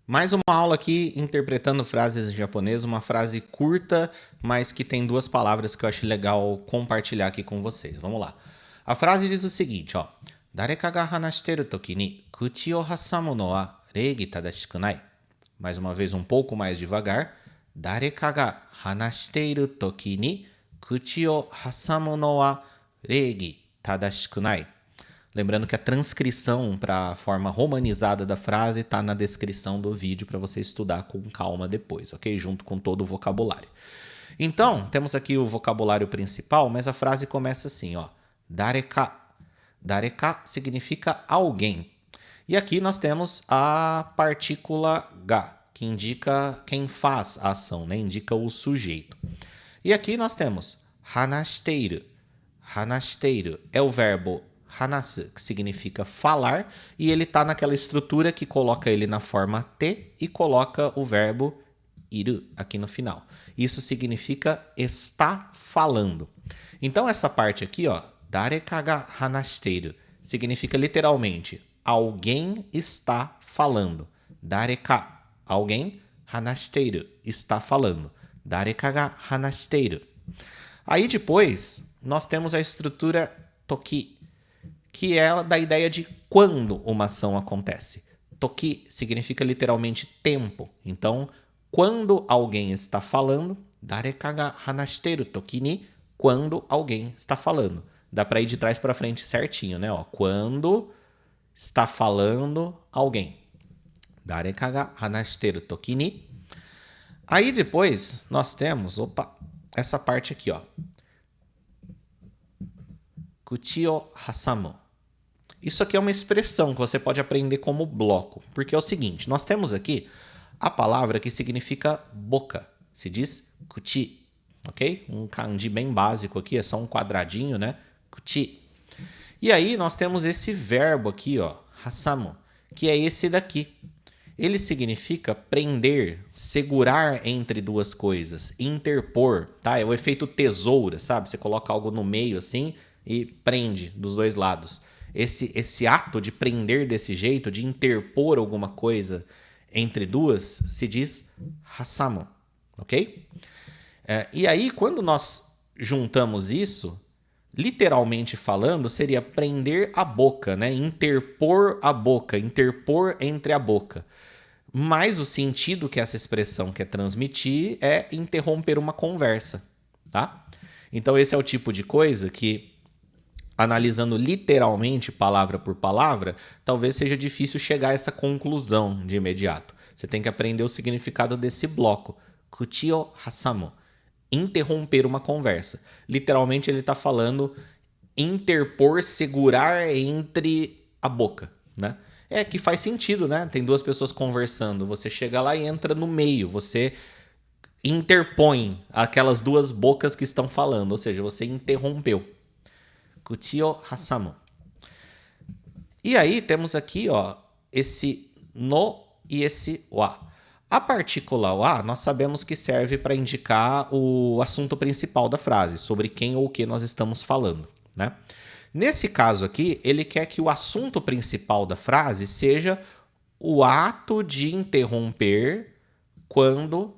Mais uma aula aqui interpretando frases em japonês, uma frase curta, mas que tem duas palavras que eu acho legal compartilhar aqui com vocês. Vamos lá. A frase diz o seguinte, ó. Dareka ga hanashiteru toki ni kuchi o hasamu no wa reigi tadashiku nai. Mais uma vez, um pouco mais devagar. Dareka ga hanashiteru toki ni kuchi o hasamu no wa reigi tadashiku nai. Lembrando que a transcrição para a forma romanizada da frase está na descrição do vídeo para você estudar com calma depois, ok? Junto com todo o vocabulário. Então, temos aqui o vocabulário principal, mas a frase começa assim, ó. Dareka. Dareka significa alguém. E aqui nós temos a partícula ga, que indica quem faz a ação, né? Indica o sujeito. E aqui nós temos hanashiteiru. Hanashiteiru é o verbo hanasu, que significa falar, e ele está naquela estrutura que coloca ele na forma T e coloca o verbo iru aqui no final. Isso significa está falando. Então essa parte aqui, ó, dareka ga hanashiteiru, significa literalmente alguém está falando. Dareka, alguém, hanashiteiru, está falando. Dareka ga hanashiteiru. Aí depois nós temos a estrutura toki, que é da ideia de quando uma ação acontece. Toki significa literalmente tempo. Então, quando alguém está falando, dareka ga hanashiteru toki ni, quando alguém está falando. Dá para ir de trás para frente certinho, né? Ó, quando está falando alguém. Dareka ga hanashiteru toki ni. Aí depois nós temos, essa parte aqui, ó. Kuchi o hasamu. Isso aqui é uma expressão que você pode aprender como bloco, porque é o seguinte, nós temos aqui a palavra que significa boca, se diz kuchi, ok? Um kanji bem básico aqui, é só um quadradinho, né? Kuchi. E aí nós temos esse verbo aqui, ó, hasamu, que é esse daqui. Ele significa prender, segurar entre duas coisas, interpor, tá? É o efeito tesoura, sabe? Você coloca algo no meio assim e prende dos dois lados. Esse ato de prender desse jeito, de interpor alguma coisa entre duas, se diz hasamu, ok? E aí, quando nós juntamos isso, literalmente falando, seria prender a boca, né? Interpor a boca, interpor entre a boca. Mas o sentido que essa expressão quer transmitir é interromper uma conversa, tá? Então esse é o tipo de coisa que, analisando literalmente palavra por palavra, talvez seja difícil chegar a essa conclusão de imediato. Você tem que aprender o significado desse bloco. Kuchi o hasamu. Interromper uma conversa. Literalmente ele está falando interpor, segurar entre a boca, né? É que faz sentido, né? Tem duas pessoas conversando. Você chega lá e entra no meio. Você interpõe aquelas duas bocas que estão falando. Ou seja, você interrompeu. Kuchi o hasamu. E aí temos aqui, ó, esse no e esse wa. A partícula wa, nós sabemos que serve para indicar o assunto principal da frase, sobre quem ou o que nós estamos falando, né? Nesse caso aqui, ele quer que o assunto principal da frase seja o ato de interromper quando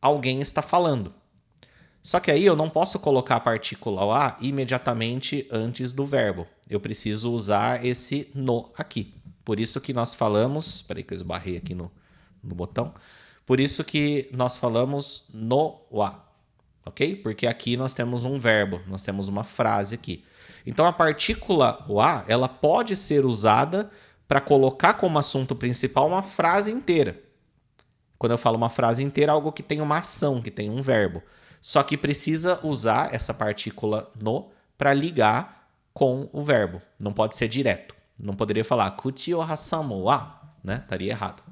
alguém está falando. Só que aí eu não posso colocar a partícula a imediatamente antes do verbo. Eu preciso usar esse no aqui. Por isso que nós falamos... Espera aí que eu esbarrei aqui no botão. Por isso que nós falamos no wa, ok? Porque aqui nós temos um verbo, nós temos uma frase aqui. Então a partícula wa, ela pode ser usada para colocar como assunto principal uma frase inteira. Quando eu falo uma frase inteira, é algo que tem uma ação, que tem um verbo. Só que precisa usar essa partícula no para ligar com o verbo. Não pode ser direto. Não poderia falar kuchi o hasamu wa, né? Estaria errado.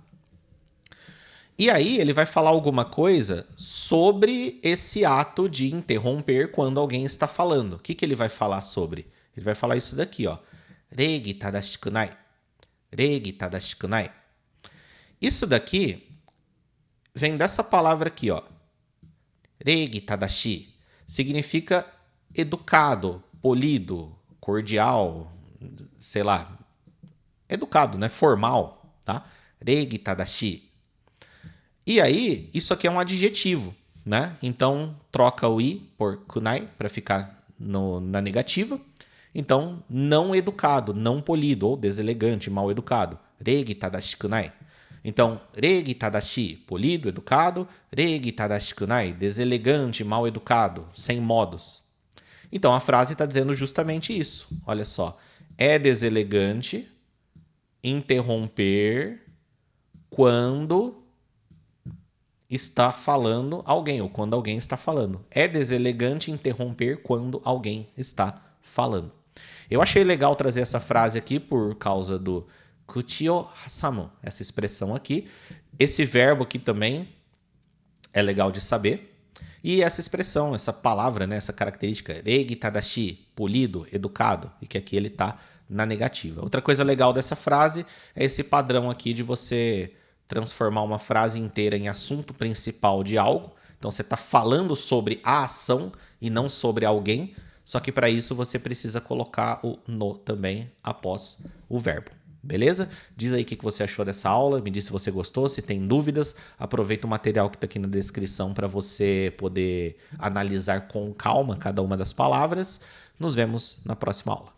E aí ele vai falar alguma coisa sobre esse ato de interromper quando alguém está falando. O que ele vai falar sobre? Ele vai falar isso daqui, ó. Reigi tadashiku nai. Reigi tadashiku nai. Isso daqui vem dessa palavra aqui, ó. Reigi tadashi significa educado, polido, cordial, sei lá, educado, né? Formal, tá? Reigi tadashi. E aí, isso aqui é um adjetivo, né? Então, troca o i por kunai para ficar na negativa. Então, não educado, não polido, ou deselegante, mal educado. Regi tadashi kunai. Então, regi tadashi, polido, educado. Regi tadashi kunai, deselegante, mal educado, sem modos. Então, a frase está dizendo justamente isso. Olha só. É deselegante interromper quando está falando alguém, ou quando alguém está falando. É deselegante interromper quando alguém está falando. Eu achei legal trazer essa frase aqui por causa do kuchi o hasamu, essa expressão aqui. Esse verbo aqui também é legal de saber. E essa expressão, essa palavra, né, essa característica, regi tadashi, polido, educado, e que aqui ele está na negativa. Outra coisa legal dessa frase é esse padrão aqui de você transformar uma frase inteira em assunto principal de algo. Então você está falando sobre a ação e não sobre alguém, só que para isso você precisa colocar o no também após o verbo. Beleza? Diz aí o que você achou dessa aula, me diz se você gostou, se tem dúvidas. Aproveita o material que está aqui na descrição para você poder analisar com calma cada uma das palavras. Nos vemos na próxima aula.